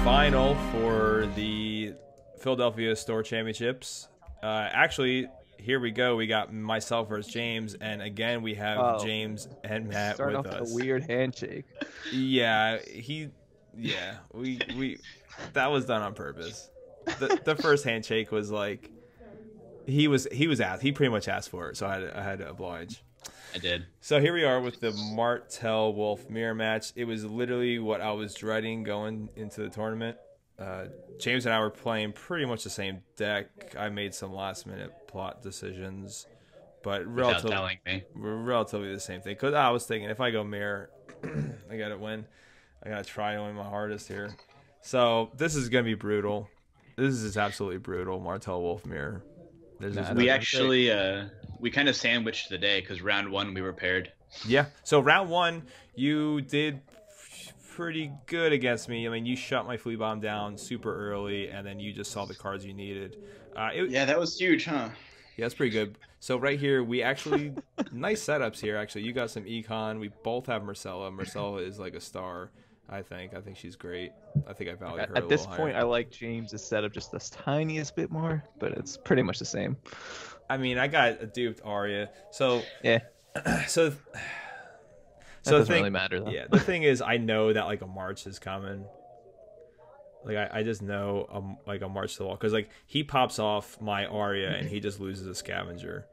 final for the Philadelphia Store Championships. Actually, here we go. We got myself versus James, and again we have James and Matt Starting with off us. with a weird handshake. Yeah, we that was done on purpose. The first handshake was like he pretty much asked for it, so I had to oblige. I did. So here we are with the Martell Wolf mirror match. It was literally what I was dreading going into the tournament. James and I were playing pretty much the same deck. I made some last minute plot decisions, but relatively the same thing. Because I was thinking if I go mirror, I gotta win. I gotta try only my hardest here. So this is gonna be brutal. This is absolutely brutal. Martell Wolf mirror. We actually we kind of sandwiched the day because round one we were paired. Yeah. So round one, you did pretty good against me. I mean, you shut my flea bomb down super early, and then you just saw the cards you needed. Yeah, that was huge, huh? Yeah, that's pretty good. So right here, we actually nice setups here. Actually, you got some econ. We both have Marcella. Marcella is like a star. I think she's great. I think I value her At this point, I like James's setup just the tiniest bit more, but it's pretty much the same. I mean, I got a duped Arya, so yeah. So doesn't really matter though. Yeah, the thing is, I know that like a march is coming. Like I just know like a march to the wall because like he pops off my Arya and he just loses a scavenger.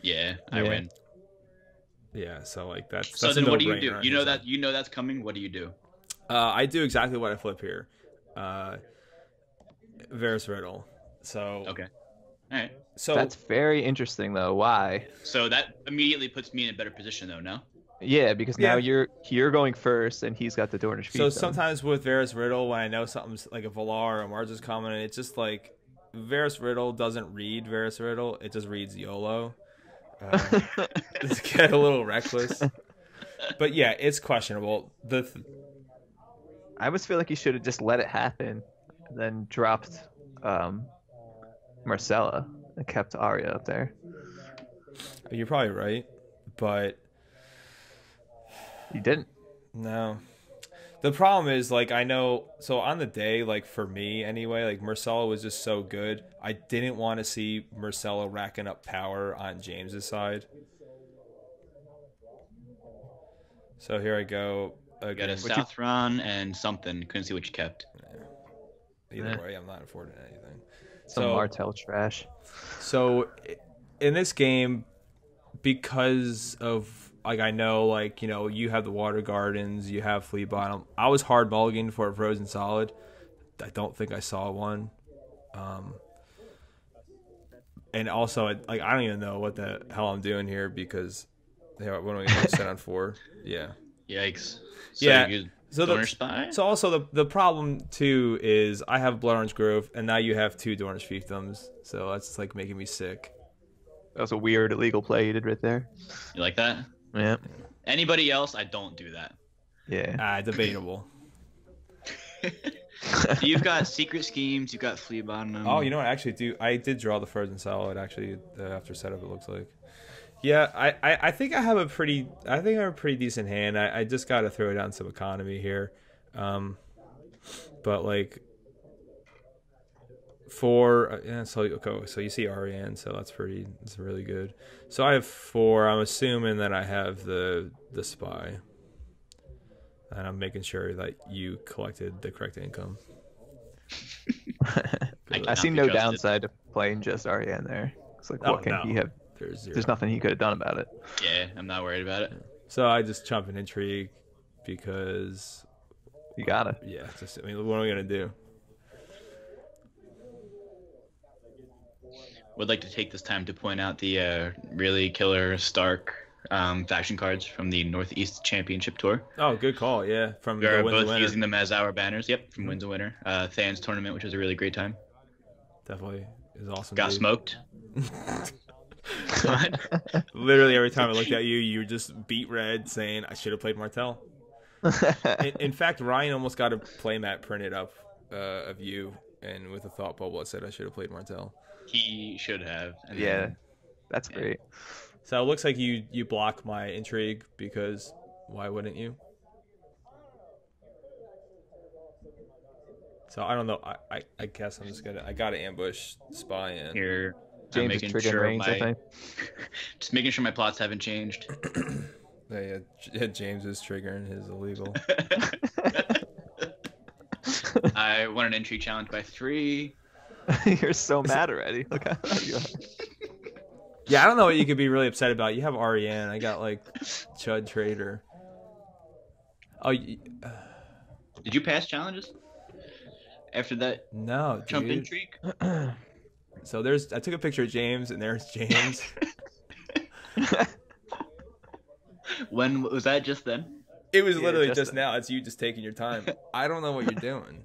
Yeah, I win. Yeah, so like that's. So then, what do you do? You know that's coming. What do you do? I do exactly what I flip here. Varus Riddle. So okay, all right. So that's very interesting though. Why? So that immediately puts me in a better position though. No. Yeah, because now you're going first, and he's got the Dornish feet. So sometimes with Varus Riddle, when I know something's like a Valar or a Marge is coming, and it's just like Varus Riddle doesn't read Varus Riddle; it just reads YOLO. Just get a little reckless, but yeah, it's questionable. I always feel like you should have just let it happen, and then dropped Marcella and kept Arya up there. You're probably right, but you didn't. No. The problem is, like, I know, so on the day, like, for me anyway, like, Marcella was just so good. I didn't want to see Marcella racking up power on James's side. So here I go. Got a Southron and something. Couldn't see what you kept. Either way, I'm not affording anything. Some Martell trash. So in this game, because of, like, I know, like, you know, you have the Water Gardens, you have Flea Bottom. I was hard mulligan for a Frozen Solid. I don't think I saw one. And also, like, I don't even know what the hell I'm doing here because when am I going to set on 4? Yeah. Yikes. So yeah. So also the problem too is I have Blood Orange Grove, and now you have 2 Dornish Fiefdoms. So that's like making me sick. That was a weird illegal play you did right there. You like that? Yeah. Anybody else? I don't do that. Yeah. Debatable. You've got Secret Schemes. You've got Flea Bottom. Oh, you know what? I did draw the Frozen Solid actually after setup. It looks like. Yeah, I think I have a pretty decent hand. I just got to throw down some economy here, but like so you see Ariane, so that's really good. So I have 4. I'm assuming that I have the spy, and I'm making sure that you collected the correct income. I see no downside to playing just Ariane there. It's like, what can he have? There's nothing he could have done about it. Yeah, I'm not worried about it. So I just jump in Intrigue because you gotta. Yeah, what am I gonna do? Would like to take this time to point out the really killer Stark faction cards from the Northeast Championship Tour. Oh, good call. Yeah, from we are both using them as our banners. Yep, from Wins a Winner. Than's tournament, which was a really great time. Definitely is awesome. Got smoked. Literally every time I looked at you, you just beat red, saying I should have played Martell. in fact, Ryan almost got a playmat printed up of you, and with a thought bubble, it said I should have played Martell. He should have. Yeah, that's great. So it looks like you block my Intrigue because why wouldn't you? So I don't know. I guess I'm just gonna. I gotta ambush spy in here. James is triggering range, I think. Just making sure my plots haven't changed. Yeah, James is triggering his illegal. I won an entry challenge by 3. You're so mad already. Look how you are. Yeah, I don't know what you could be really upset about. You have REN. I got like Chud Trader. Oh, did you pass challenges after that? No, Trump dude. intrigue. So I took a picture of James, and there's James. When was that? Just then? It was literally just now. It's you just taking your time. I don't know what you're doing.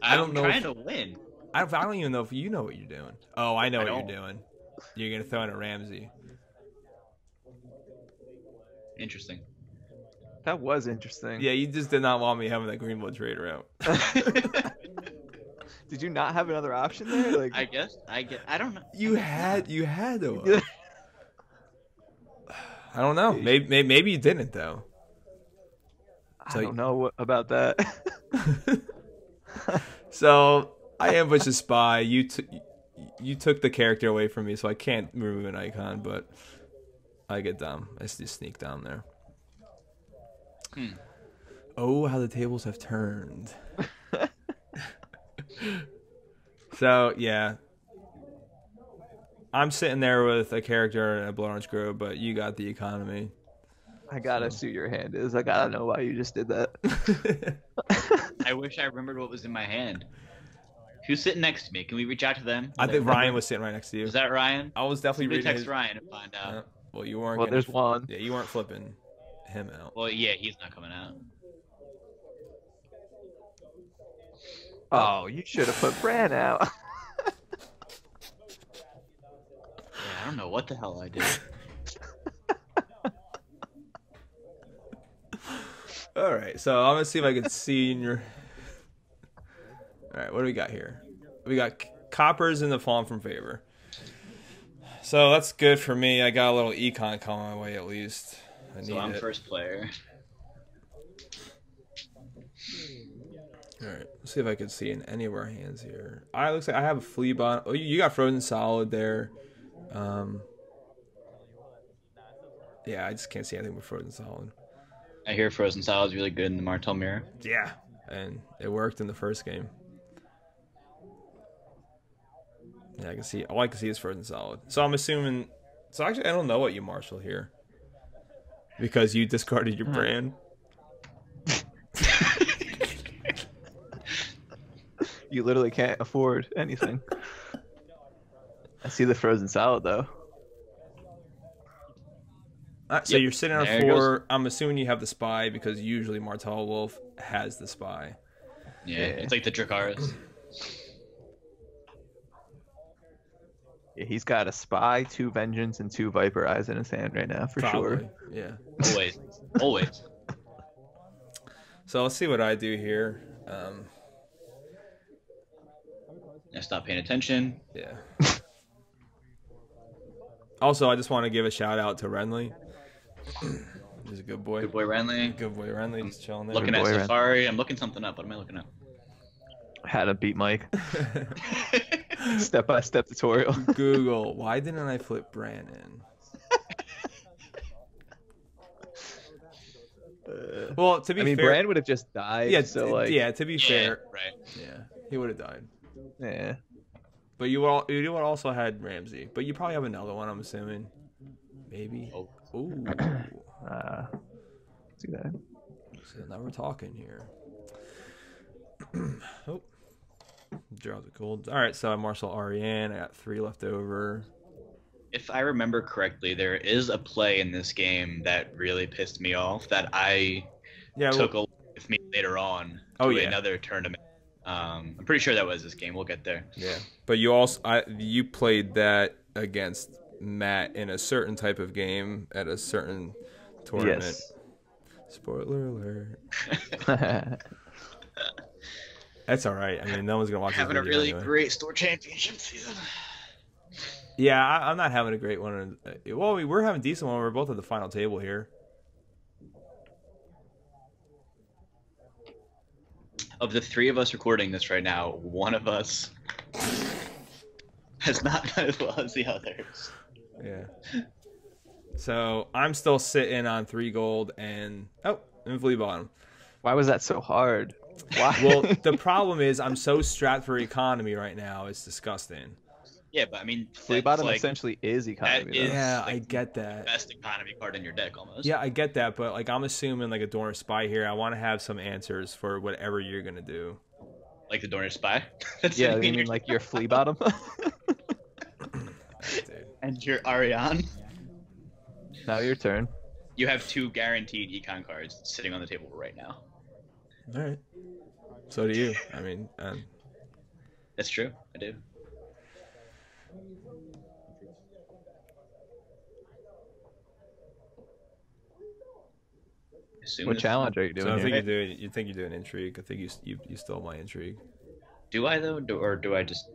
I don't know. I'm trying to win. I don't even know if you know what you're doing. Oh, I know what you're doing. You're gonna throw in a Ramsey. Interesting. That was interesting. Yeah, you just did not want me having that Greenwood Trader out. Did you not have another option there? Like, I guess. I don't know. You had to. I don't know. Maybe you didn't though. I don't know about that. So I ambushed a spy. You took the character away from me, so I can't remove an icon. But I get down. I just sneak down there. Oh, how the tables have turned. So yeah, I'm sitting there with a character and a Blood Orange Grove, but you got the economy. I gotta see your hand is. I gotta know why you just did that. I wish I remembered what was in my hand. Who's sitting next to me? Can we reach out to them? I think Ryan was sitting right next to you. Is that Ryan? I was definitely reading text Ryan and find out. Well, you weren't. Well, there's one. Yeah, you weren't flipping him out. Well, yeah, he's not coming out. Oh, you should have put Bran out. Yeah, I don't know what the hell I did. All right, so I'm gonna see if I can see in your. All right, what do we got here? We got coppers in the Fallen from Favor. So that's good for me. I got a little econ coming my way at least. I'm first player. All right, let's see if I can see in any of our hands here. Looks like I have a flea bond. Oh, you got Frozen Solid there. Yeah, I just can't see anything with Frozen Solid. I hear Frozen Solid is really good in the Martell mirror. Yeah, and it worked in the first game. Yeah, I can see. All I can see is Frozen Solid. So I'm assuming. So actually, I don't know what you marshal here because you discarded your brand. You literally can't afford anything. I see the Frozen Solid though. So you're sitting on 4. I'm assuming you have the spy because usually Martell Wolf has the spy. Yeah, it's like the Dracarys. Yeah, he's got a spy, 2 vengeance, and 2 viper eyes in his hand right now for sure. Yeah. Always. So let's see what I do here. I stop paying attention. Yeah. Also, I just want to give a shout out to Renly. He's a good boy. Good boy, Renly. Good boy, Renly. Just chilling there. Looking at Safari. I'm looking something up. What am I looking up? How to beat Mike. Step-by-step tutorial. Google, why didn't I flip Brandon? Well, to be fair, Bran would have just died. Yeah, so to be fair, right. Yeah, he would have died. Yeah. But you would also had Ramsey. But you probably have another one, I'm assuming. Maybe. Oh. Ooh. See that? So now we're talking here. Oh. Draws a gold. All right, so I marshal REN. I got 3 left over. If I remember correctly, there is a play in this game that really pissed me off that I took along with me later on to another tournament. I'm pretty sure that was this game. We'll get there. Yeah, but you played that against Matt in a certain type of game at a certain tournament. Yes. Spoiler alert. That's all right. I mean, no one's gonna watch. Having a really great store championship season. Yeah, I'm not having a great one. Well, we're having a decent one. We're both at the final table here. of the three of us recording this right now, one of us has not done as well as the others. Yeah. So I'm still sitting on 3 gold and flea bottom. Why was that so hard? Why? Well, the problem is I'm so strapped for economy right now. It's disgusting. Yeah, but I mean, flea bottom like, essentially is economy. Yeah, like I get that. Best economy card in your deck, almost. Yeah, I get that, but like I'm assuming like a Dorner Spy here. I want to have some answers for whatever you're gonna do. Like the Dorner Spy. Yeah, you mean like your flea bottom? And your Ariane. Now your turn. You have 2 guaranteed econ cards sitting on the table right now. All right. So do you. I mean, that's true. I do. What challenge are you doing? So I think here? you think you're doing intrigue. I think you stole my intrigue. Do I though, or do I just?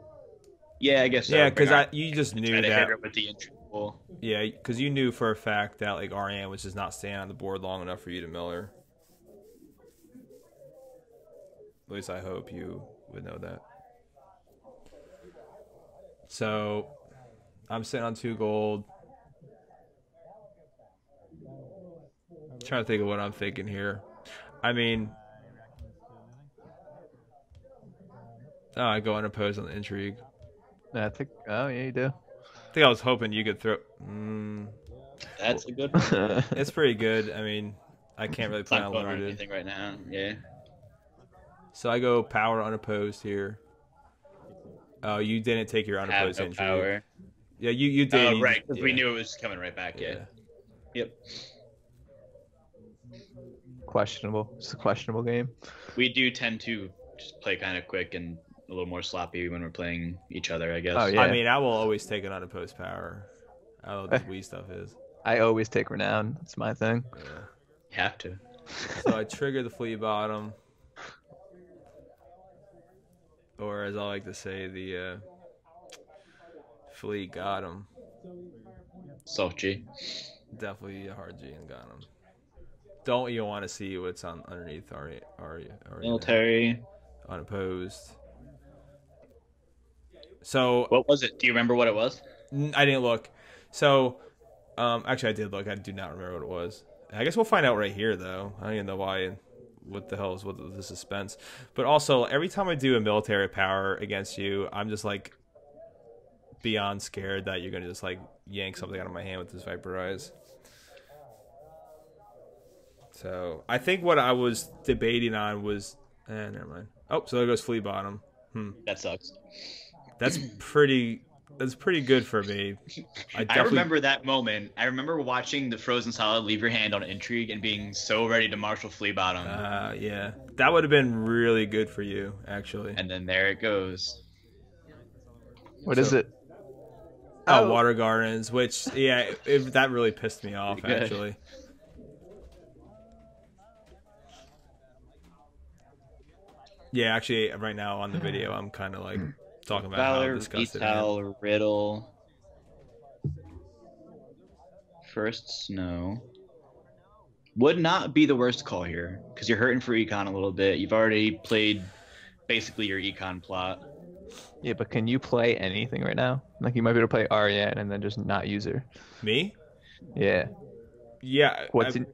Yeah, I guess so. Yeah, because you just knew that. With the intrigue pool. Yeah, because you knew for a fact that like Ariane was just not staying on the board long enough for you to mill her. At least I hope you would know that. So I'm sitting on 2 gold. Trying to think of what I'm thinking here. I mean, I go unopposed on the intrigue. I think. Oh yeah, you do. I think I was hoping you could throw. That's a good one. It's pretty good. I mean, I can't really play on limited anything right now. Yeah. So I go power unopposed here. Oh, you didn't take your unopposed intrigue. Power. Yeah, you did. Oh, right, because we knew it was coming right back. Yeah. Yep. Questionable. It's a questionable game. We do tend to just play kind of quick and a little more sloppy when we're playing each other, I guess. Oh, yeah. I mean, I will always take an unopposed power. I don't know what this Wii stuff is. I always take renown. It's my thing. Yeah. You have to. So I trigger the flea bottom. Or as I like to say, the flea got him. Soft G. Definitely a hard G and got him. Don't you want to see what's on underneath military unopposed. So what was it? Do you remember what it was? I didn't look. So actually I did look. I do not remember what it was. I guess we'll find out right here though. I don't even know why. What the hell is with the suspense? But also every time I do a military power against you, I'm just like beyond scared that you're gonna just like yank something out of my hand with this Viperize. So I think what I was debating on was, never mind. Oh, so there goes flea bottom. That sucks. That's pretty good for me. I remember that moment. I remember watching the Frozen Solid leave your hand on intrigue and being so ready to marshal flea bottom. Yeah, that would have been really good for you, actually. And then there it goes. What is it? Oh, Water Gardens, which that really pissed me off actually. Yeah, actually, right now on the video, I'm kind of like talking about Valor, how disgusted I am. Riddle. First Snow. Would not be the worst call here, because you're hurting for econ a little bit. You've already played basically your econ plot. Yeah, but can you play anything right now? Like, you might be able to play Ariane and then just not use her. Me? Yeah. Yeah.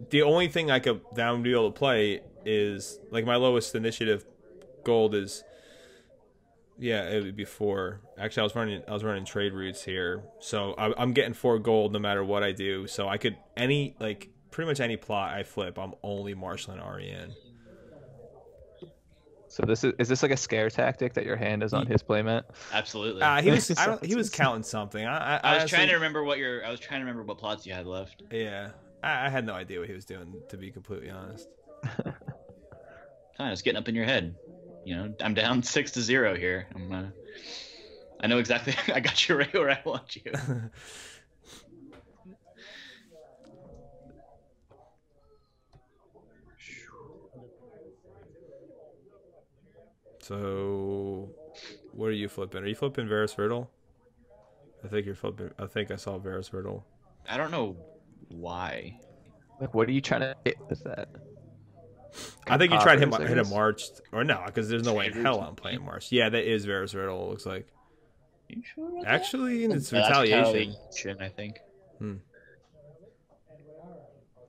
The only thing that I would be able to play is, like, my lowest initiative gold is, it would be 4. Actually, I was running trade routes here, so I'm getting 4 gold no matter what I do. So I could pretty much any plot I flip, I'm only marshaling Ariane. So is this like a scare tactic that your hand is on his playmat? Absolutely. He was counting something. I was trying to remember what plots you had left. Yeah, I had no idea what he was doing, to be completely honest. It's getting up in your head. You know, I'm down 6-0 here. I know exactly. I got you right where I want you. So, what are you flipping? Are you flipping Varus Riddle? I think you're flipping. I think I saw Varus Riddle. I don't know why. Like, what are you trying to hit with that? I think you tried to hit a March, or no, because there's no way in hell I'm playing March. Yeah, that is Varus Riddle, it looks like. You sure about actually, that? it's retaliation. I think. Maybe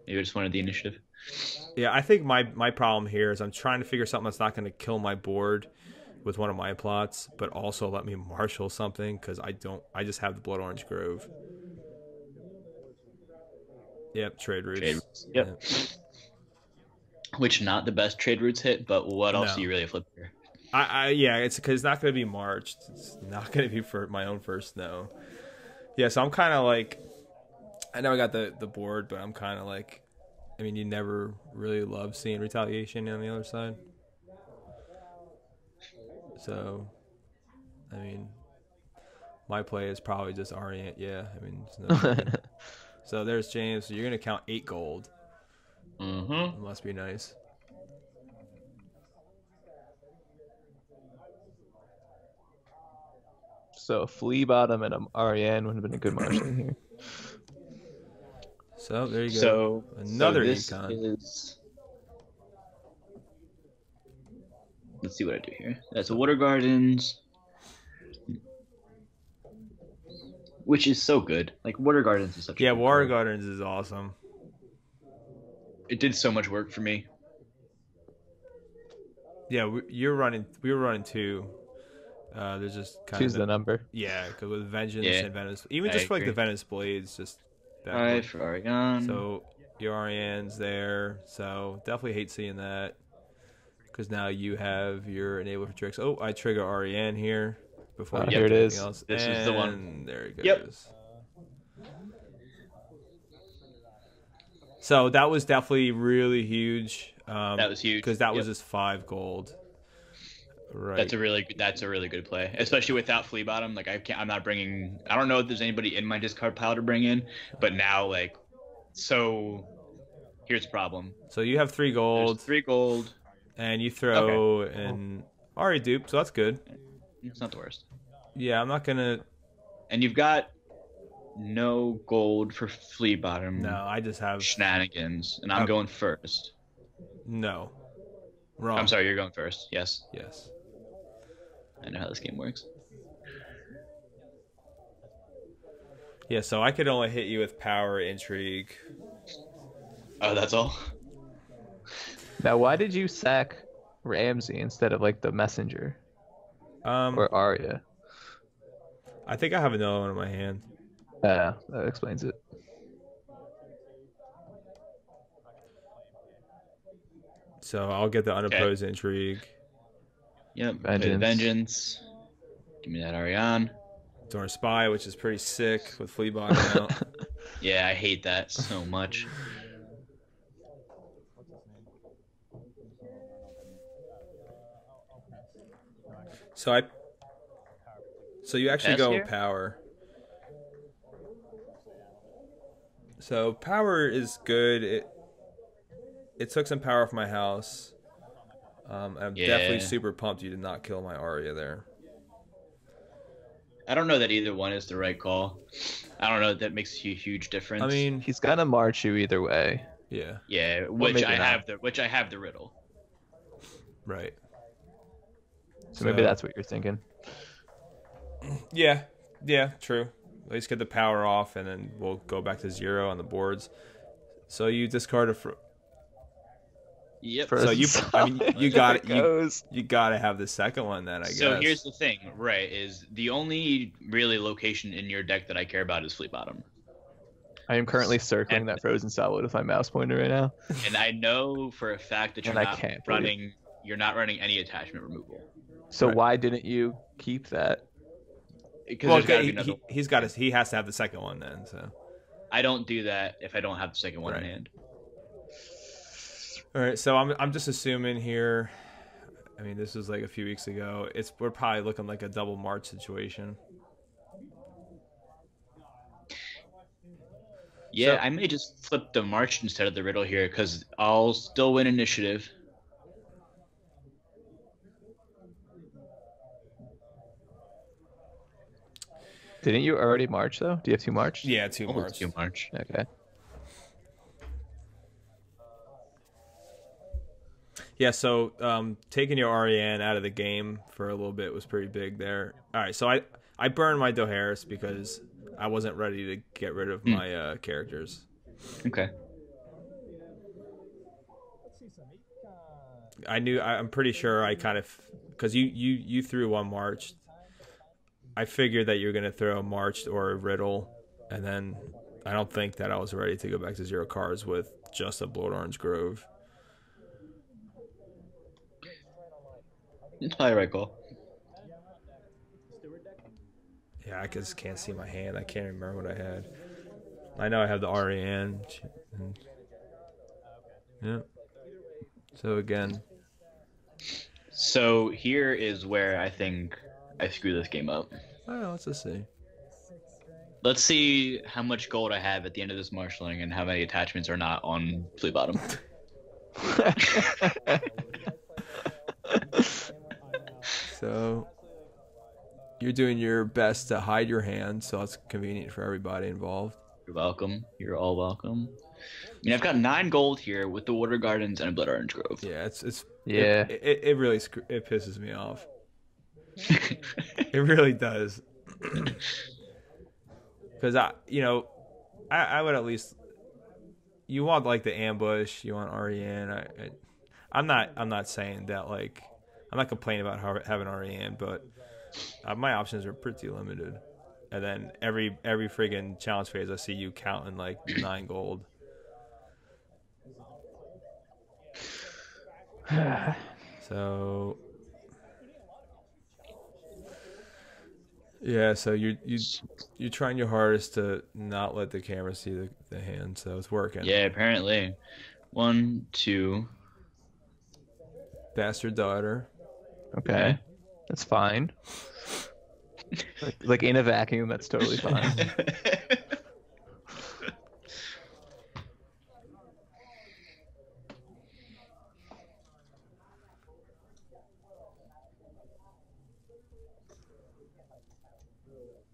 I just wanted the initiative. Yeah, I think my problem here is I'm trying to figure something that's not going to kill my board with one of my plots, but also let me marshal something, because I just have the Blood Orange Grove. Yep, trade routes. Yep. Which not the best trade routes hit, but what else do you really flip here? Yeah, it's because it's not going to be marched. It's not going to be for my own first no. Yeah, so I'm kind of like, I know I got the board, but I'm kind of like, I mean, you never really love seeing retaliation on the other side. So, I mean, my play is probably just Orient. Yeah, I mean, so there's James. So you're going to count 8 gold. It must be nice. So Flea Bottom and Ariane would have been a good marshalling here. So there you go. Another econ. Let's see what I do here. That's a Water Gardens, which is so good. Like Water Gardens is such. Yeah, Water Gardens is awesome. It did so much work for me. Yeah, we were running 2. There's just kind choose the number. Yeah, because with Vengeance and Venice, even just for like the Venice Blades, just. 5 for Ariane. So your Ariane's there. So definitely hate seeing that, because now you have your enable for tricks. Oh, I trigger Ariane here before. Here it is. Else. This is the one. There it goes. Yep. So that was definitely really huge. That was huge because that was just 5 gold. Right. That's a really good play, especially without Flea Bottom. Like I'm not bringing. I don't know if there's anybody in my discard pile to bring in, but now so here's the problem. So you have 3 gold. There's 3 gold, and you throw an Ari dupe, so that's good. It's not the worst. Yeah, I'm not gonna. And you've got no gold for Flea Bottom. No, I just have shenanigans, and I'm going first. No, wrong. I'm sorry, you're going first. Yes. Yes. I know how this game works. Yeah, so I could only hit you with power, intrigue. Oh, that's all? Now, why did you sack Ramsey instead of like the messenger? Or Arya? I think I have another one in my hand. Yeah, that explains it. So I'll get the unopposed intrigue. Yep, Vengeance. Give me that Ariane. Dorn Spy, which is pretty sick with Flea Bottom out. Yeah, I hate that so much. So you actually go with power. So power is good. It took some power off my house. I'm definitely super pumped you did not kill my Arya there. I don't know that either one is the right call. I don't know that makes a huge difference. I mean, he's gonna march you either way. Yeah. Yeah, which I have the riddle. Right. So maybe that's what you're thinking. Yeah, true. At least get the power off, and then we'll go back to 0 on the boards. So you discard a. Yep. So you got it. You got to have the second one then, I guess. So here's the thing, right? Is the only really location in your deck that I care about is Flea Bottom. I am currently circling that frozen solid with my mouse pointer right now. And I know for a fact that you're not running any attachment removal. So why didn't you keep that? Because he has to have the second one then. So I don't do that if I don't have the second one in hand. All right, so I'm just assuming here. I mean, this was like a few weeks ago. We're probably looking like a double March situation. Yeah, I may just flip the March instead of the riddle here because I'll still win initiative. Didn't you already march though? Do you have 2 march? Yeah, 2 march. 2 march. Okay. Yeah, so taking your REN out of the game for a little bit was pretty big there. All right, so I burned my Doharis because I wasn't ready to get rid of my characters. Okay. I'm pretty sure I kind of, because you threw one March. I figured that you were going to throw a Marched or a Riddle, and then I don't think that I was ready to go back to 0 cards with just a Blood Orange Grove. It's probably right call. Yeah, I just can't see my hand. I can't remember what I had. I know I have the REN. Yeah. So again. So here is where I think I screw this game up. Well, let's just see. Let's see how much gold I have at the end of this marshalling and how many attachments are not on Flea Bottom. So you're doing your best to hide your hand, so it's convenient for everybody involved. You're welcome. You're all welcome. I mean, I've got 9 gold here with the Water Gardens and a Blood Orange Grove. Yeah, it really pisses me off. It really does. Because I would at least, you want like the ambush, you want REN. I'm not saying that, like, I'm not complaining about having REN, but my options are pretty limited. And then every friggin' challenge phase, I see you counting like 9 gold. So yeah, so you're trying your hardest to not let the camera see the hand, so it's working. Yeah, apparently. 1, 2. Bastard Daughter. Okay, that's fine. Like in a vacuum, that's totally fine.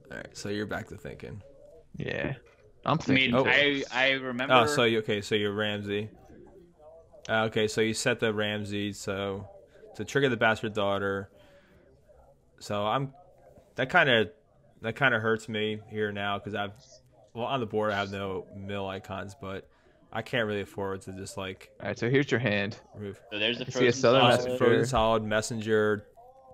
All right, so you're back to thinking. Yeah, I'm thinking. I remember. Oh, so you're Ramsey. Okay, so you set the Ramsey so to trigger the Bastard Daughter. So that kind of hurts me here now because on the board I have no mill icons, but I can't really afford to just like. All right, so here's your hand. Remove. So there's the Frozen Solid, Messenger,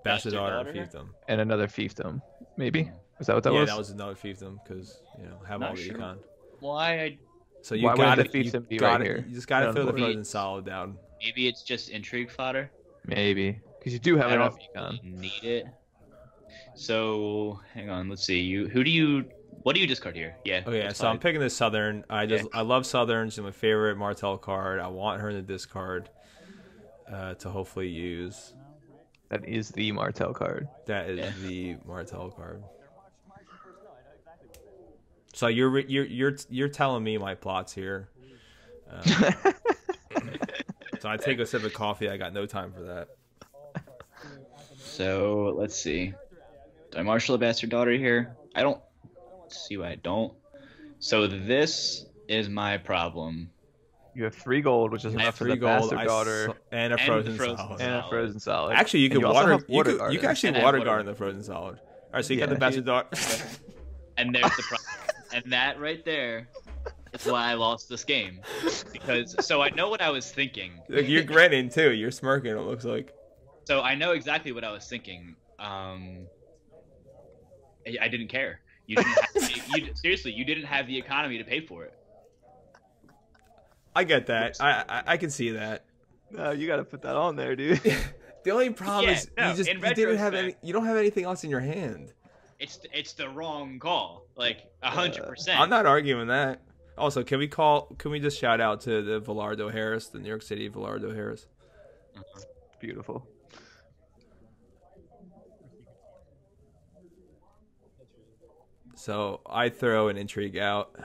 Bastard Daughter, Fiefdom, and another Fiefdom, maybe. Is that what that was? Yeah, that was another Fiefdom because have all the econ. Why? So you got it. You just got to throw the Frozen Solid down. Maybe it's just intrigue fodder. Maybe because you do have enough econ. Need it. So hang on, let's see. What do you discard here? Yeah. Oh yeah, so I'm picking the Southern. I love Southern. She's my favorite Martell card. I want her in the discard to hopefully use. That is the Martell card. That is the Martell card. So you're telling me my plots here. So I take a sip of coffee. I got no time for that. So let's see. Do I marshal a Bastard Daughter here? I don't see why I don't. So this is my problem. You have 3 gold, which is enough for the Bastard Daughter and a Frozen Solid. And a Frozen Solid. Actually, you can you can actually water garden the Frozen Solid. All right, so you got the Bastard Daughter. And there's the problem. And that right there is why I lost this game. So I know what I was thinking. Like, you're grinning too. You're smirking, it looks like. So I know exactly what I was thinking. I didn't care. You didn't seriously, you didn't have the economy to pay for it. I get that. I can see that. No, you got to put that on there, dude. The only problem is you don't have anything else in your hand. It's the wrong call, like 100%. I'm not arguing that. Also, can we just shout out to the Velardo Harris, the New York City Velardo Harris? Beautiful. So I throw an intrigue out,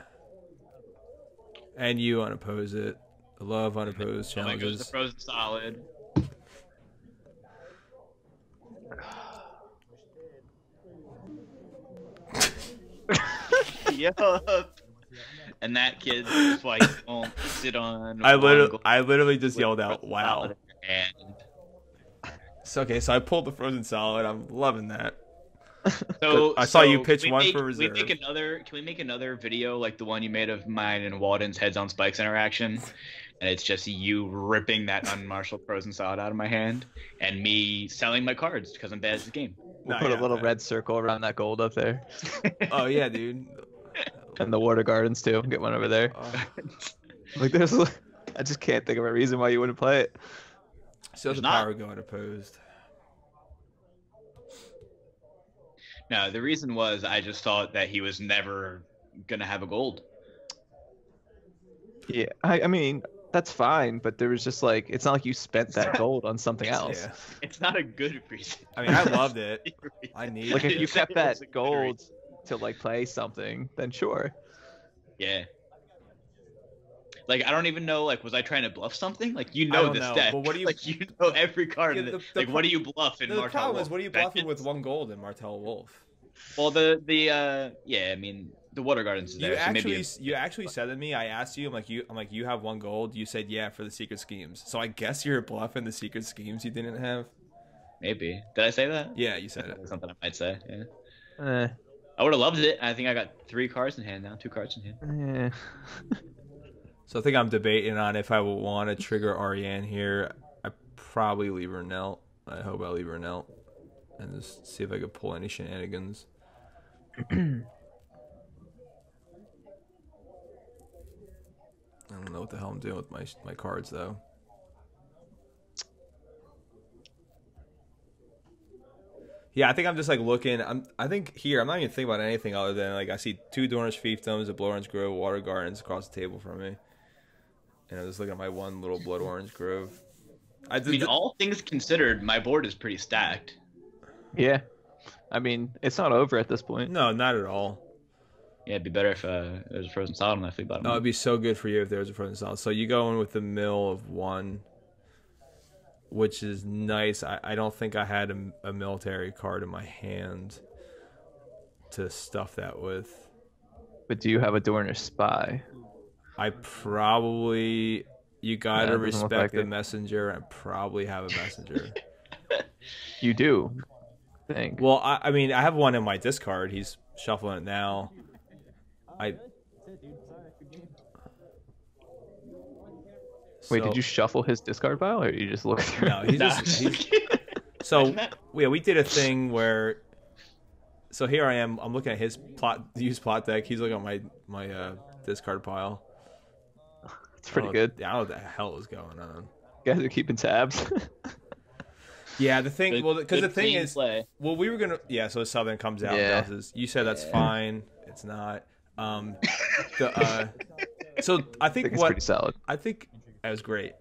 and you unoppose it. I love unopposed challenges. Goes the Frozen Solid. Yup. And that kid, that's why he won't sit on. I literally just yelled out, "Wow!" And Okay, so I pulled the frozen solid. I'm loving that. So I saw you pitch one for reserve. Can we make another video like the one you made of mine and Walden's heads on spikes interaction? And it's just you ripping that unmarshaled frozen solid out of my hand, and me selling my cards because I'm bad at the game. We'll put a little red circle around that gold up there. Oh yeah, dude. And the water gardens too. Get one over there. Like there's, I just can't think of a reason why you wouldn't play it. Still the power going opposed. No, the reason was I just thought that he was never gonna have a gold. Yeah, I mean that's fine, but there was just like it's not like you spent that gold on something else. Yeah. It's not a good reason. I mean, I loved it. I need like if you kept that gold to like play something, then sure. Yeah. Like I don't even know. Like, was I trying to bluff something? Like this deck. But what do you like? You know every card. Yeah, like, what do you bluff in Martell? The problem is, what are you bluffing with one gold in Martell Wolf? Well, yeah, I mean the water gardens is there. You actually said to me. I asked you. I'm like you have one gold. You said yeah for the secret schemes. So I guess you're bluffing the secret schemes you didn't have. Maybe. Did I say that? Yeah, you said it. Something I might say. Yeah. I would have loved it. I think I got 3 cards in hand now. 2 cards in hand. Yeah. So I think I'm debating on if I would want to trigger Ariane here. I probably leave her knelt. I hope I leave her knelt. And just see if I could pull any shenanigans. I don't know what the hell I'm doing with my cards, though. Yeah, I think I'm just like looking. I think here I'm not even thinking about anything other than like I see 2 Dornish Fiefdoms, a Blood Orange Grove, Water Gardens across the table from me. And I'm just looking at my one little Blood Orange Grove. I mean, all things considered, my board is pretty stacked. Yeah. I mean, it's not over at this point. No, not at all. Yeah, it'd be better if there was a frozen solid on that flea bottom. No, it'd be so good for you if there was a frozen solid. So you go in with the mill of 1, which is nice. I don't think I had a military card in my hand to stuff that with. But do you have a Dornish Spy? I probably... You gotta respect the messenger. I probably have a messenger. You do? I think. Well, I mean, I have one in my discard. He's shuffling it now. Wait, did you shuffle his discard pile, or you just look through? No, so yeah, we did a thing where. So here I am. I'm looking at his used plot deck. He's looking at my discard pile. It's pretty good. I don't know what the hell is going on. You guys are keeping tabs. Yeah, the thing. Well, because the thing is, well, we were gonna. Yeah, so Southern comes out. Yeah. And does, you said that's fine. It's not. So I think it's pretty solid. I think that was great.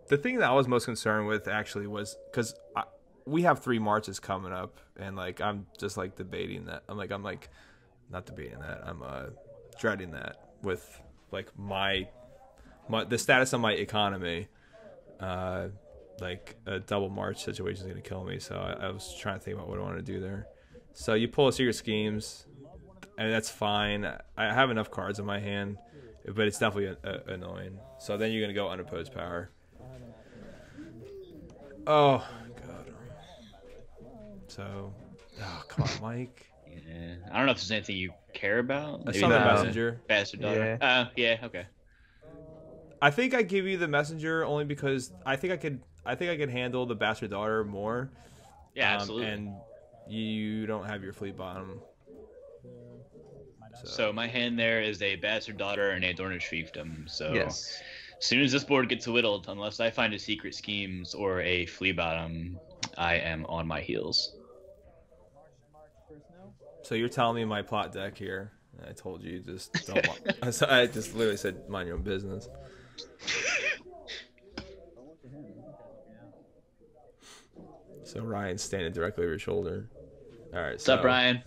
The thing that I was most concerned with actually was because we have 3 marches coming up, and like I'm just like debating that. I'm like not debating that. I'm dreading that with like the status of my economy. Like a double march situation is going to kill me. So I was trying to think about what I want to do there. So you pull a secret schemes, and that's fine. I have enough cards in my hand, but it's definitely annoying. So then you're going to go unopposed power. Oh, God. So, come on, Mike. Yeah. I don't know if there's anything you care about. I saw the messenger. Bastard daughter. Yeah, okay. I think I give you the messenger only because I think I could handle the bastard daughter more. Yeah, absolutely. And you don't have your fleet bottom. So my hand there is a bastard daughter and a Dornish fiefdom. So yes. As soon as this board gets whittled, unless I find a secret schemes or a flea bottom, I am on my heels. So you're telling me my plot deck here? I told you just don't. I just literally said mind your own business. So Ryan's standing directly over your shoulder. All right. What's up, Ryan?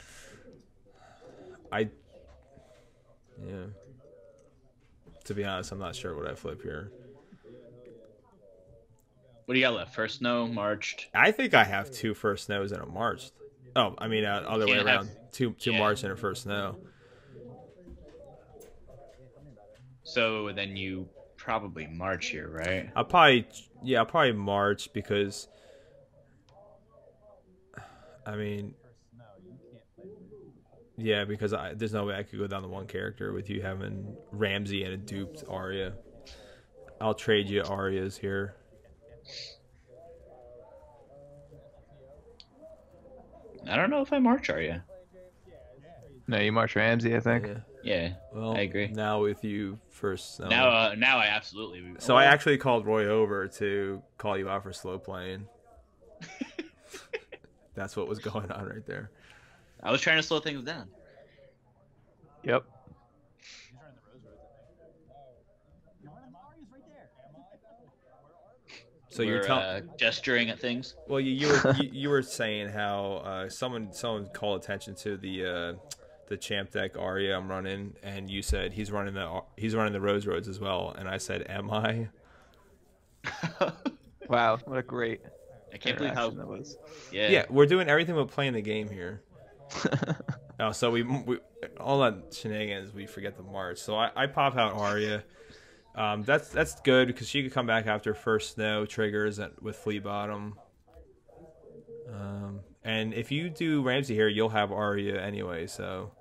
Yeah. To be honest, I'm not sure what I flip here. What do you got left? First snow, marched. I think I have 2 first snows and a marched. Oh, I mean, other way around. Two marched and a first snow. So then you probably march here, right? I'll probably march because I mean, yeah, because there's no way I could go down to one character with you having Ramsey and a duped Arya. I'll trade you Aryas here. I don't know if I march Arya. No, you march Ramsey, I think. Yeah, well, I agree. Now with you first. Now I absolutely. So I actually called Roy over to call you out for slow playing. That's what was going on right there. I was trying to slow things down. Yep. So you're gesturing at things. Well, you were saying how someone called attention to the champ deck Arya I'm running, and you said he's running the Roads as well, and I said, "Am I?" Wow, what a great! I can't believe how that was. Yeah, we're doing everything but playing the game here. Oh, so we all that shenanigans, we forget the march. So I pop out Arya. That's good because she could come back after first snow triggers with Flea Bottom. And if you do Ramsey here, you'll have Arya anyway. So,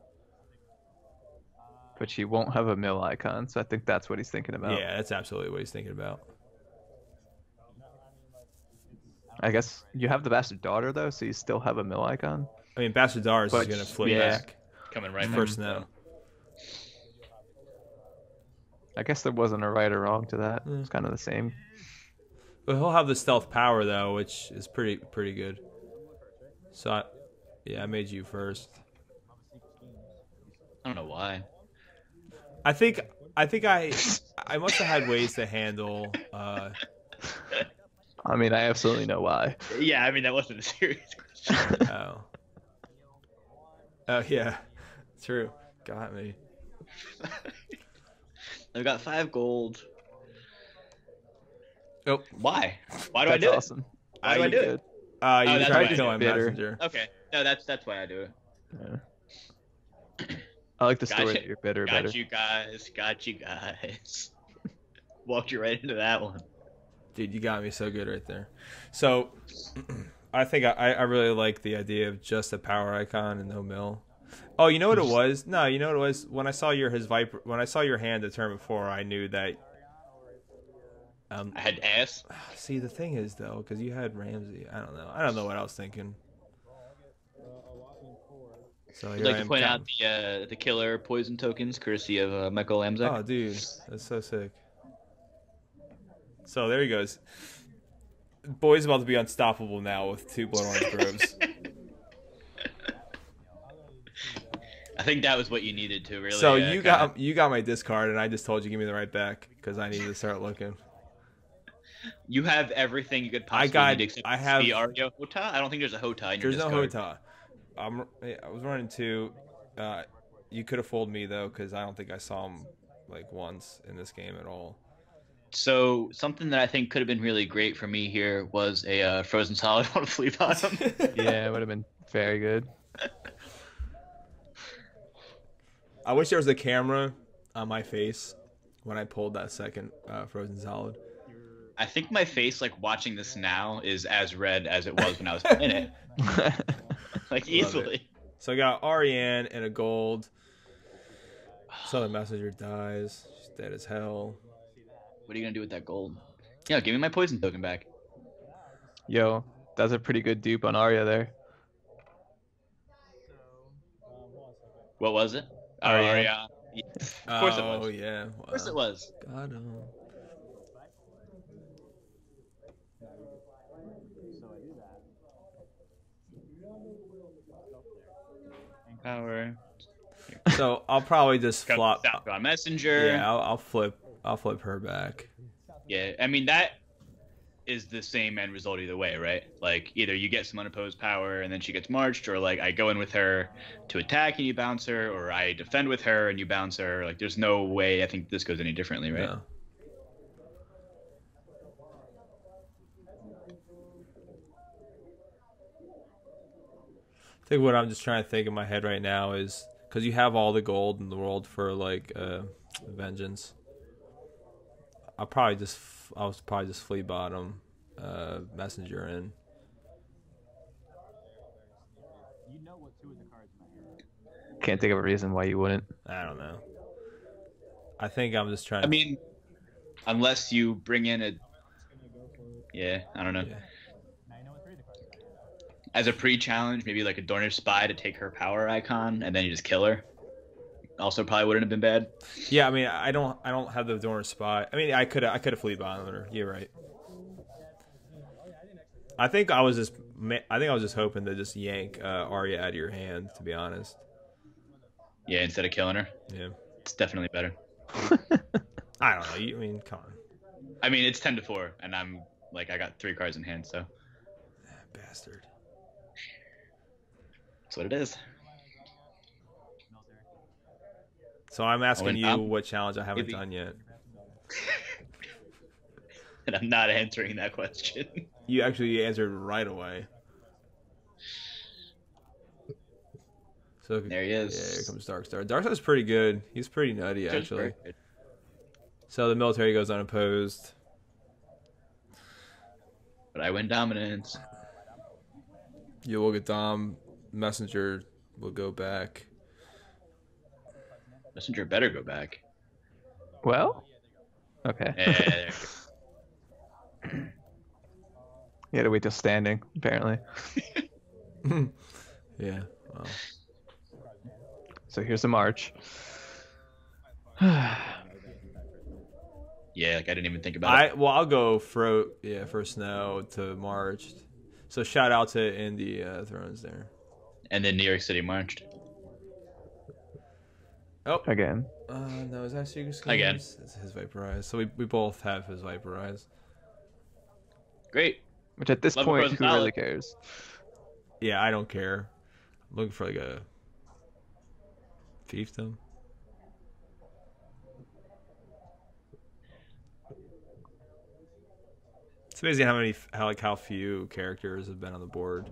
but she won't have a mill icon, so I think that's what he's thinking about. Yeah, that's absolutely what he's thinking about. I guess you have the Bastard Daughter though, so you still have a mill icon. I mean, Bastard Daughter is going to flip back. Coming right first snow. I guess there wasn't a right or wrong to that. It's kind of the same. But he'll have the stealth power though, which is pretty good. So, I made you first. I don't know why. I think I must have had ways to handle. I mean, I absolutely know why. Yeah, I mean that wasn't a serious question. Oh yeah, true. Got me. I've got 5 gold. Oh, why? Why do I do it? Awesome. Why do I do it? You tried to kill him, Messenger. Okay, no, that's why I do it. Yeah. I like the story that you're bitter. Got you guys. Walked you right into that one. Dude, you got me so good right there. So, I think I really like the idea of just a power icon and no mill. Oh, you know what it was? No, you know what it was? When I saw your hand the turn before, I knew that. I had ass. See, the thing is though, because you had Ramsey. I don't know what I was thinking. So I'd like to point out the killer poison tokens, courtesy of Michael Lamzek. Oh, dude, that's so sick. So there he goes. Boy's about to be unstoppable now with 2 blood orange groves. I think that was what you needed to really. So you got my discard, and I just told you give me the right back because I needed to start looking. You have everything you could possibly need except the Arya Hota. I don't think there's a Hota in your discard. There's no Hota. I was running 2. You could have fooled me though because I don't think I saw him like once in this game at all. So something that I think could have been really great for me here was a Frozen Solid on a Flea Bottom. Yeah, it would have been very good. I wish there was a camera on my face when I pulled that second Frozen Solid. I think my face, like watching this now, is as red as it was when I was in it. Like easily. So I got Ariane and a gold. Southern Messenger dies. She's dead as hell. What are you gonna do with that gold? Yeah, give me my poison token back. Yo, that's a pretty good dupe on Arya there. What was it? Arya. Of course it was. Oh yeah. Wow. Of course it was. God no. Power. So I'll probably just flop. On Messenger. Yeah, I'll flip her back. Yeah, I mean that is the same end result either way, right? Like either you get some unopposed power and then she gets marched, or like I go in with her to attack and you bounce her, or I defend with her and you bounce her. Like there's no way I think this goes any differently, right? No. I think what I'm just trying to think in my head right now is because you have all the gold in the world for like vengeance. I'll probably just Flea Bottom Messenger in. Can't think of a reason why you wouldn't. I don't know. I think I'm just trying. I mean, unless you bring in a. Yeah, I don't know. Yeah. As a pre-challenge, maybe like a Dornish Spy to take her power icon, and then you just kill her. Also, probably wouldn't have been bad. Yeah, I mean, I don't have the Dornish Spy. I mean, I could have fleet bottomed her. You're right. I think I was just hoping to just yank Arya out of your hand, to be honest. Yeah, instead of killing her. Yeah, it's definitely better. I don't know. I mean, come on. I mean, it's 10-4, and I'm like, I got 3 cards in hand, so. Bastard. That's what it is. So I'm asking you what challenge I haven't done yet. And I'm not answering that question. You actually answered right away. So there he is. Yeah, here comes Darkstar. Darkstar's pretty good. He's pretty nutty, actually. So the military goes unopposed. But I win dominance. You will get Dom. Messenger will go back. Messenger better go back. Well? Okay. Yeah, you had to wait till standing, apparently. Yeah. Well. So here's the march. Yeah, like I didn't even think about it. Well, I'll go for snow to March. So shout out to Indy Thrones there. And then New York City marched. Oh, again. No, is that Secret Schemes? Again. It's his Vaporize. So we both have his Vaporize. Great. Which at this point, who really cares? Yeah, I don't care. I'm looking for like a fiefdom. It's amazing how few characters have been on the board.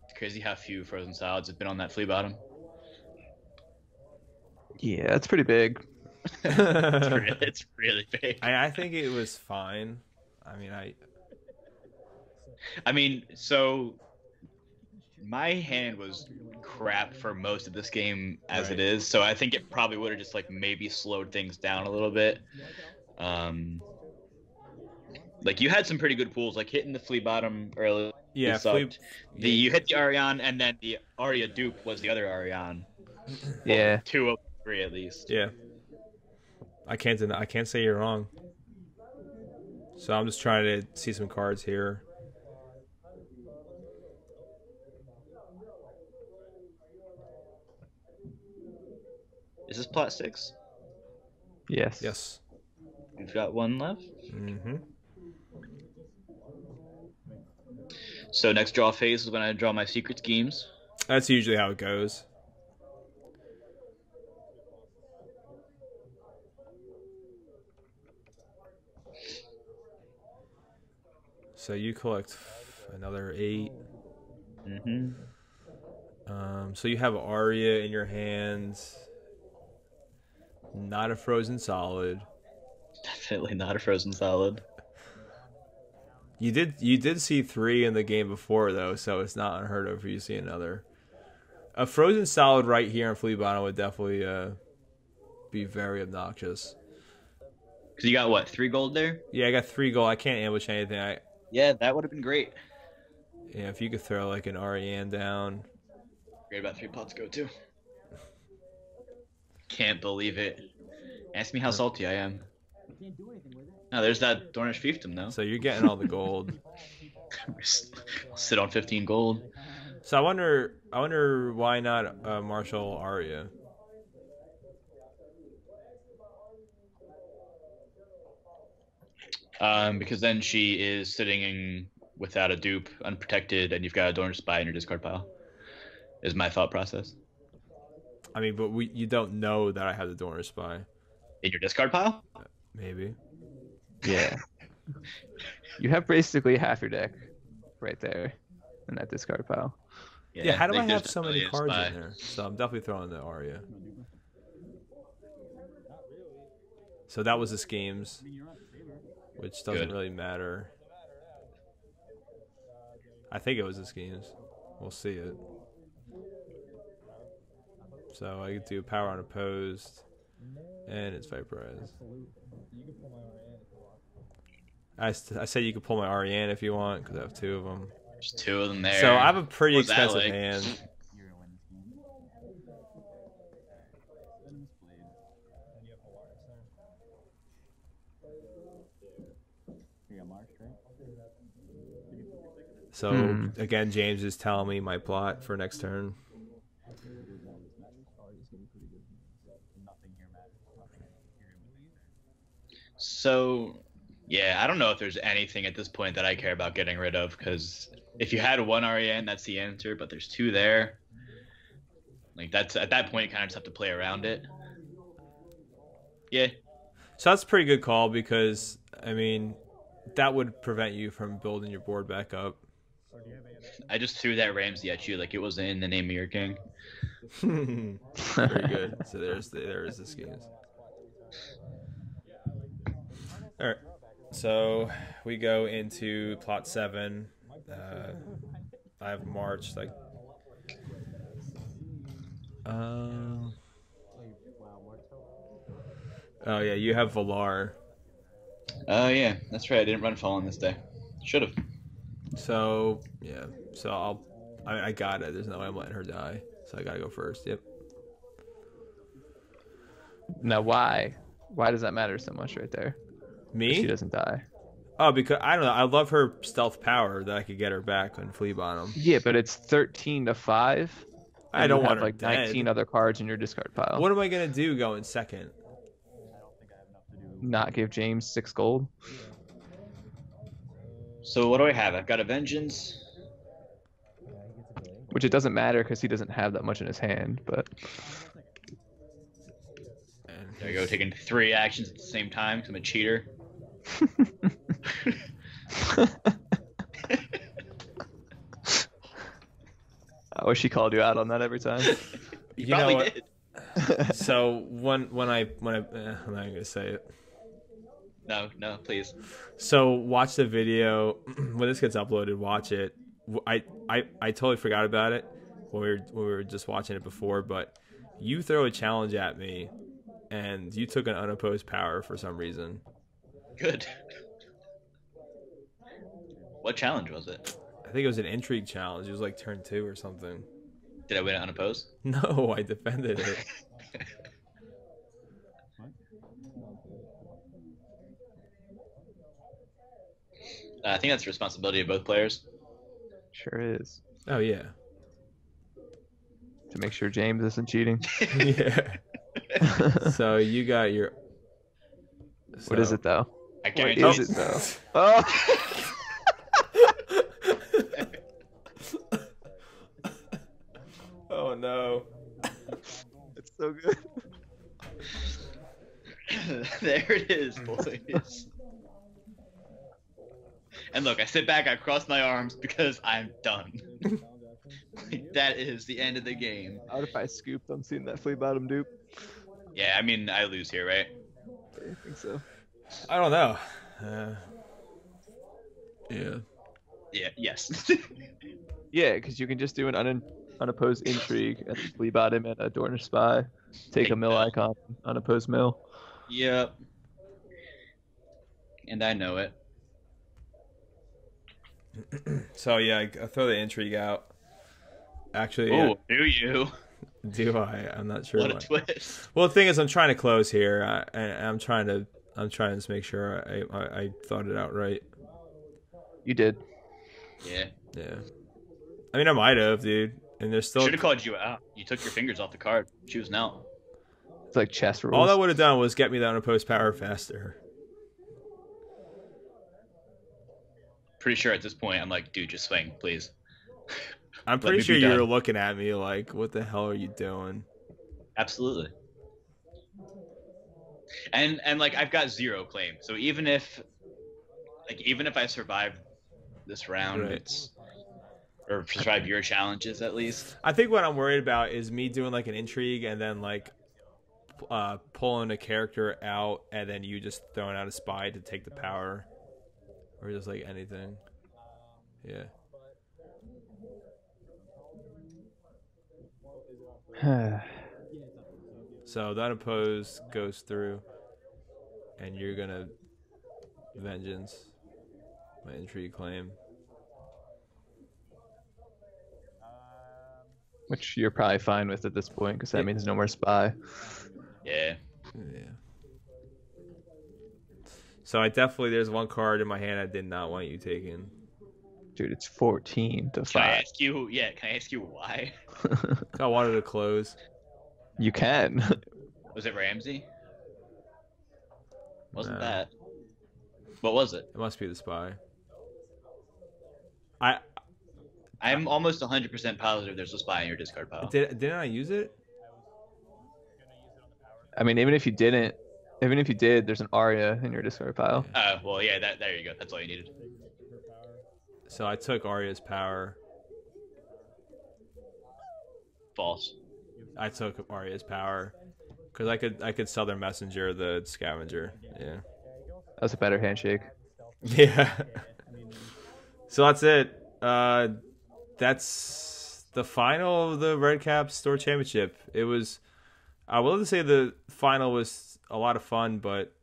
It's crazy how few frozen solids have been on that flea bottom. Yeah, it's pretty big. It's really big. I think it was fine. I mean, so my hand was crap for most of this game as it is, so I think it probably would have just like maybe slowed things down a little bit. Like you had some pretty good pools, like hitting the flea bottom early. Yeah, you hit the Ariane, and then the Arya dupe was the other Ariane. Yeah, 2 of 3 at least. Yeah, I can't say you're wrong. So I'm just trying to see some cards here. Is this plot 6? Yes. Yes. We've got 1 left. Mm-hmm. So next draw phase is when I draw my secret schemes. That's usually how it goes. So you collect another 8. Mm-hmm. So you have Arya in your hands. Not a frozen solid. Definitely not a frozen solid. You did see 3 in the game before though, so it's not unheard of for you to see another. A frozen solid right here in Flea Bottom would definitely be very obnoxious. Cause you got what, 3 gold there? Yeah, I got 3 gold. I can't ambush anything. Yeah, that would have been great. Yeah, if you could throw like an Ariane down. Great about 3 pots go too. Can't believe it. Ask me how salty I am. No, there's that Dornish fiefdom though. So you're getting all the gold. I'll sit on 15 gold. So I wonder why not Marshal Arya. Because then she is sitting without a dupe, unprotected, and you've got a Dornish Spy in your discard pile. Is my thought process. I mean, but you don't know that I have the Dornish Spy. In your discard pile? Maybe. Yeah. You have basically half your deck right there in that discard pile. Yeah, how do I have so many cards in there? So I'm definitely throwing the Arya. So that was the schemes, which doesn't really matter. I think it was the schemes. we'll see it. So I could do power unopposed, and it's vaporized. I said you could pull my REN if you want, because I have 2 of them. There's 2 of them there. So I have a pretty expensive hand. So again, James is telling me my plot for next turn. So, yeah, I don't know if there's anything at this point that I care about getting rid of, because if you had 1 REN, that's the answer, but there's 2 there. Like, that's at that point, you kind of just have to play around it. Yeah. So that's a pretty good call, because, I mean, that would prevent you from building your board back up. I just threw that Ramsey at you like it was in the name of your king. Very good. So there is the schemes. All right. So we go into plot 7. I have March like. Oh yeah, you have Valar. Oh yeah, that's right. I didn't run Fallen this day. Should have. So yeah, so I got it. There's no way I'm letting her die. So I gotta go first. Yep. Now why? Why does that matter so much right there? Me? She doesn't die. Oh, because I don't know. I love her stealth power that I could get her back on Flea Bottom. Yeah, but it's 13 to 5. I don't want her like dead. 19 other cards in your discard pile. What am I gonna do going second? Not give James 6 gold. So what do I have? I've got a Vengeance. Which it doesn't matter because he doesn't have that much in his hand, but... There I go, taking 3 actions at the same time because I'm a cheater. I wish he called you out on that every time. You probably did. So when I'm not gonna say it. No, please. So watch the video when this gets uploaded. Watch it. I totally forgot about it when we were just watching it before. But you throw a challenge at me, and you took an unopposed power for some reason. Good. What challenge was it? I think it was an intrigue challenge. It was like turn 2 or something. Did I win it unopposed? No, I defended it. I think that's the responsibility of both players. Sure is. Oh, yeah. To make sure James isn't cheating. Yeah. So you got your... So... What is it, though? I guarantee what is it, though? Oh! Oh, no. It's so good. There it is, boys. And look, I sit back, I cross my arms because I'm done. That is the end of the game. How if I scooped? I'm seeing that flea bottom dupe. Yeah, I mean, I lose here, right? I think so. I don't know. Yeah. Yeah, yes. Yeah, because you can just do an unopposed intrigue and flea bottom and a Dornish Spy. Take a mill icon, unopposed mill. Yep. And I know it. So yeah, I throw the intrigue out. Actually, oh, do you? Do I? I'm not sure. What a twist! Well, the thing is, I'm trying to close here, and I'm trying to just make sure I thought it out right. You did. Yeah. Yeah. I mean, I might have, dude. And there's still. Should have called you out. You took your fingers off the card. Choose now. It's like chess rules. All that would have done was get me the unopposed power faster. Pretty sure at this point, I'm like, dude, just swing, please. I'm pretty sure you were looking at me like, what the hell are you doing? Absolutely. And like, I've got 0 claim. So even if I survive this round, right. or survive your challenges at least. I think what I'm worried about is me doing like an intrigue and then like pulling a character out and then you just throwing out a spy to take the power. Or just like anything. Yeah. So that opposed goes through, and you're gonna vengeance my intrigue claim. Which you're probably fine with at this point, because that means no more spy. Yeah. Yeah. So I definitely, there's one card in my hand I did not want you taking. Dude, it's 14 to 5. Can I ask you? Yeah, can I ask you why? I wanted to close. You can. Was it Ramsey? Wasn't that? What was it? It must be the spy. I'm almost 100% positive there's a spy in your discard pile. Didn't I use it? I mean, even if you did, there's an Arya in your discard pile. Well, yeah, there you go. That's all you needed. So I took Arya's power. False. I took Arya's power because I could Southern Messenger the scavenger. Yeah. That was a better handshake. Yeah. So that's it. That's the final of the Redcap Store Championship. It was, I will say the final was a lot of fun, but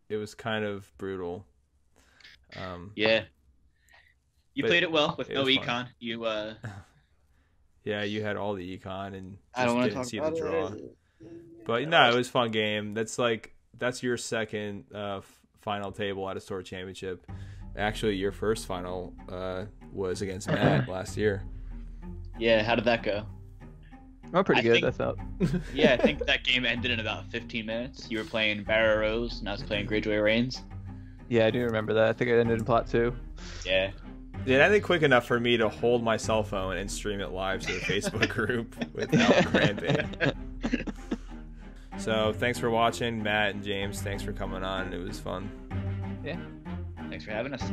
it was kind of brutal. Yeah. You played it well with no econ. Fun. You Yeah, you had all the econ and I don't didn't see the draw. But no, it was a fun game. That's your second final table at a store championship. Actually, your first final was against Matt last year. Yeah, how did that go? Oh, pretty good, I thought. Yeah, I think that game ended in about 15 minutes. You were playing Barra Rose, and I was playing Greyjoy Reigns. Yeah, I do remember that. I think it ended in plot 2. Yeah. It ended quick enough for me to hold my cell phone and stream it live to the Facebook group without cramping. So thanks for watching, Matt and James. Thanks for coming on. It was fun. Yeah. Thanks for having us.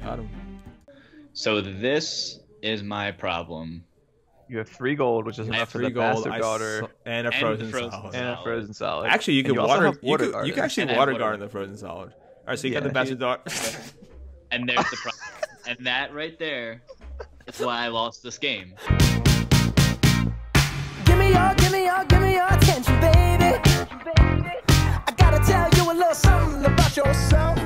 Got him. So this is my problem. You have 3 gold, which is enough for the bastard daughter and a frozen solid. And a frozen solid. Actually, you could you could actually water garden the frozen solid. All right, so you got the bastard daughter. And there's the problem. And that right there is why I lost this game. Give me your attention, baby. I gotta tell you a little something about yourself.